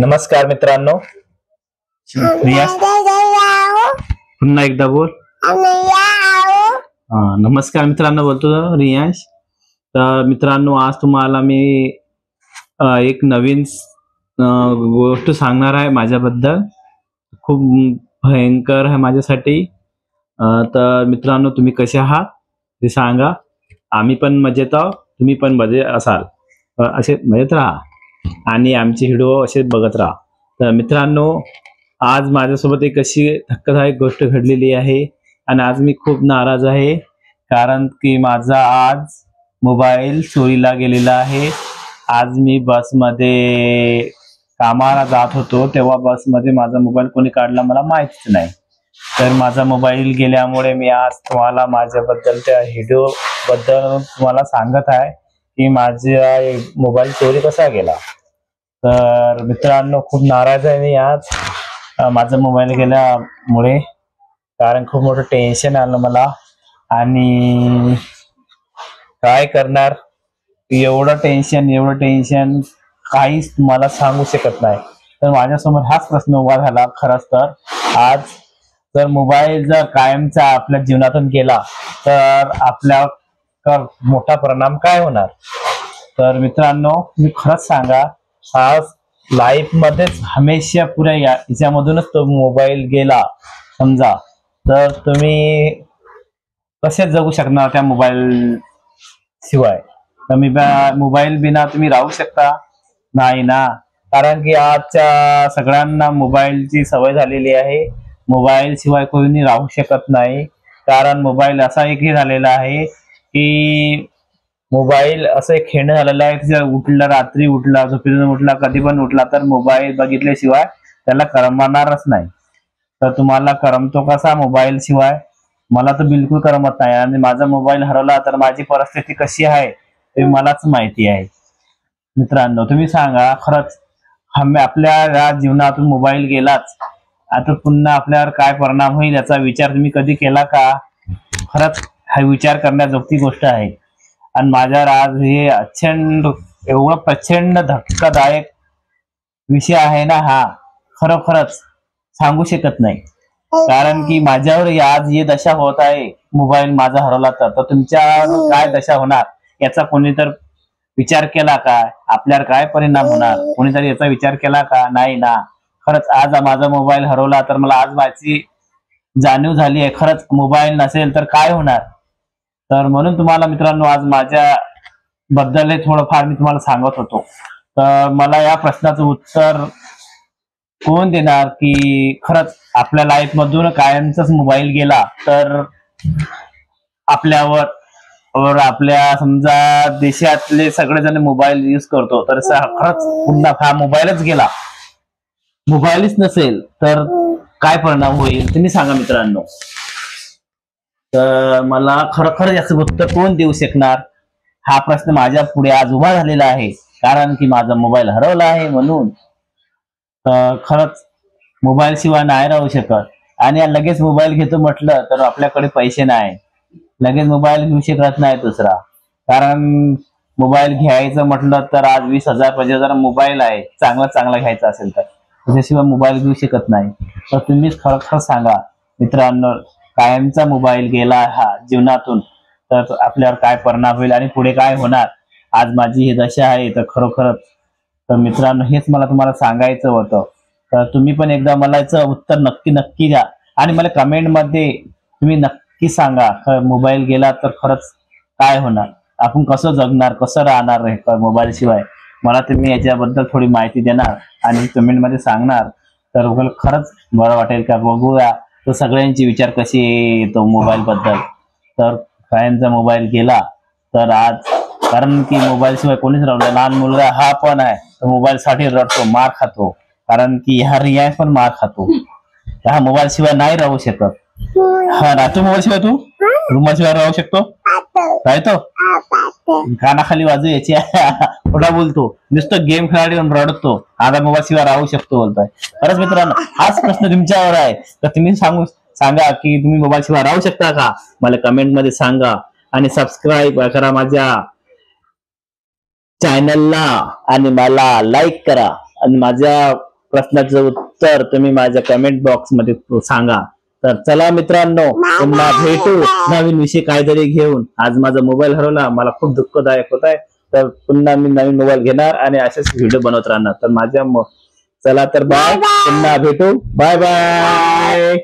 नमस्कार मित्रांनो, पुन्हा एकदा बोल. नमस्कार मित्रांनो बोलतो रियांश. तर मित्रांनो, आज तुम्हाला मी एक नवीन गोष्ट सांगणार आहे माझ्याबद्दल. खूप भयंकर आहे माझ्यासाठी. तर मित्रांनो, तुम्ही कसे आहात ते सांगा. आम्ही पण मजेत आहोत, तुम्ही पण मजेत असाल. असे मजेत राहा आणि आमचे व्हिडिओ असे बघत राहा. तर मित्रांनो, आज माझ्यासोबत एक अशी धक्कादायक गोष्ट घडलेली आहे आणि आज मी खूप नाराज आहे, कारण की माझा आज मोबाईल चोरीला गेलेला आहे. आज मी बसमध्ये कामाला जात होतो, तेव्हा बसमध्ये माझा मोबाईल कोणी काढला मला माहितीच नाही. तर माझा मोबाईल गेल्यामुळे मी आज तुम्हाला माझ्याबद्दलच्या व्हिडिओ बद्दल तुम्हाला सांगत आहे की माझा मोबाईल चोरी कसा गेला. तर मित्रांनो, खूप नाराज आहे मी आज माझा मोबाईल गेल्यामुळे, कारण खूप मोठं टेन्शन आलं मला. आणि काय करणार, एवढं टेन्शन काहीच तुम्हाला सांगू शकत नाही. तर माझ्यासमोर हाच प्रश्न उभा झाला. खरंच तर आज जर मोबाईल जर कायमचा आपल्या जीवनातून गेला तर आपल्यावर मोठा परिणाम काय होणार. तर मित्रांनो, मी खरंच सांगा, आज लाईफ मध्येच हमेशा पुऱ्या याच्यामधूनच तो मोबाईल गेला समजा, तर तुम्ही कसे जगू शकणार त्या मोबाईल शिवाय. तुम्ही मोबाईल बिना तुम्ही राहू शकता नाही ना, कारण की आजच्या सगळ्यांना मोबाईलची सवय झालेली आहे. मोबाईल शिवाय कोणी राहू शकत नाही, कारण मोबाईल असा एक हे झालेला आहे की मोबाईल असं एक खेळणं झालेलं आहे. उठला, रात्री उठला, झोपेतून उठला, कधी पण उठला, तर मोबाईल बघितल्याशिवाय त्याला करमणारच नाही. तर तुम्हाला करमतो कसा मोबाईल शिवाय? मला तर बिलकुल करमत नाही. आणि माझा मोबाईल हरवला तर माझी परिस्थिती कशी आहे ते मलाच माहिती आहे. मित्रांनो, तुम्ही सांगा, खरंच आपल्या या जीवनातून मोबाईल गेलाच, आता पुन्हा आपल्यावर काय परिणाम होईल याचा विचार तुम्ही कधी केला का? खरंच हा विचार करण्याजोगती गोष्ट आहे. आणि माझ्यावर आज हे एवढं प्रचंड धक्कादायक विषय आहे ना हा, खरोखरच सांगू शकत नाही. कारण की माझ्यावर आज ही दशा होत आहे, मोबाईल माझा हरवला तर तुमच्यावर काय दशा होणार याचा कोणीतरी विचार केला का? आपल्यावर काय परिणाम होणार कोणीतरी याचा विचार केला का? नाही ना. खरंच आज माझा मोबाईल हरवला तर मला आज माझी जाणीव झाली आहे, खरंच मोबाईल नसेल तर काय होणार. तर म्हणून तुम्हाला मित्रांनो, आज माझ्या बद्दल थोडंफार मी तुम्हाला सांगत होतो. तर मला या प्रश्नाचं उत्तर कोण देणार की खरंच आपल्या लाईफ मधून कायमचाच मोबाईल गेला तर आपल्यावर आपल्या समजा देशातले सगळेजण मोबाईल यूज करतो, तर खरंच पुन्हा हा मोबाईलच गेला, मोबाईलच नसेल तर काय परिणाम होईल तुम्ही सांगा मित्रांनो. तर मला खरोखर याचं उत्तर कोण देऊ शकणार हा प्रश्न माझ्या पुढे आज उभा झालेला आहे, कारण की माझा मोबाईल हरवला आहे म्हणून. तर खरंच मोबाईल शिवाय नाही राहू शकत. आणि लगेच मोबाईल घेतो म्हटलं तर आपल्याकडे पैसे नाही, लगेच मोबाईल घेऊ शकत नाही दुसरा. कारण मोबाईल घ्यायचं म्हटलं तर आज 20,000 25,000 मोबाईल आहे, चांगला घ्यायचा असेल तर त्याच्याशिवाय मोबाईल घेऊ शकत नाही. तर तुम्हीच खरोखर सांगा मित्रांनो, कायमचा मोबाईल गेला हा जीवनातून तर आपल्यावर काय परिणाम होईल आणि पुढे काय होणार. आज माझी ही दशा आहे तर खरोखरच. तर मित्रांनो, हेच मला तुम्हाला सांगायचं होतं. तर तुम्ही पण एकदा मला याचं उत्तर नक्की द्या आणि मला कमेंट मध्ये तुम्ही नक्की सांगा, मोबाईल गेला तर खरंच काय होणार, आपण कसं जगणार, कसं राहणार मोबाईल शिवाय. मला तुम्ही याच्याबद्दल थोडी माहिती देणार आणि कमेंट मध्ये सांगणार तर खरंच बरं वाटेल. का बघूया तर सगळ्यांचे विचार कसे येतो मोबाईल बद्दल. तर कायमचा मोबाईल गेला तर आज, कारण की मोबाईल शिवाय कोणीच राहतो. लहान मुलगा हा पण आहे तर मोबाईल साठी रडतो, मार खातो, कारण की ह्या रियाज पण मार खातो. हा मोबाईल शिवाय नाही राहू शकत. हा राहतो मोबाईल शिवाय, तू मोबाईल शिवाय राहू शकतो राहतो, कानाखाली वाजू याची थोडा बोलतो, नुसतं गेम खेळाडी रडतो, आता मोबाईल शिवाय राहू शकतो बोलतोय. खरंच मित्रांनो, हाच प्रश्न तुमच्यावर आहे. तर तुम्ही सांगा की तुम्ही मोबाईल शिवाय राहू शकता का? मला कमेंट मध्ये सांगा आणि सबस्क्राईब करा माझ्या चॅनलला आणि मला लाईक करा आणि माझ्या प्रश्नाचं उत्तर तुम्ही माझ्या कमेंट बॉक्स मध्ये सांगा. तर चला मित्रांनो, पुन्हा भेटू नवीन विषय काहीतरी घेऊन. आज माझा मोबाईल हरवला, मला खूप दुःखदायक होत आहे. तर पुन्हा मी नवीन मोबाईल घेणार आणि असेच व्हिडिओ बनवत राहणार. तर चला तर बाय, पुन्हा भेटू. Bye bye.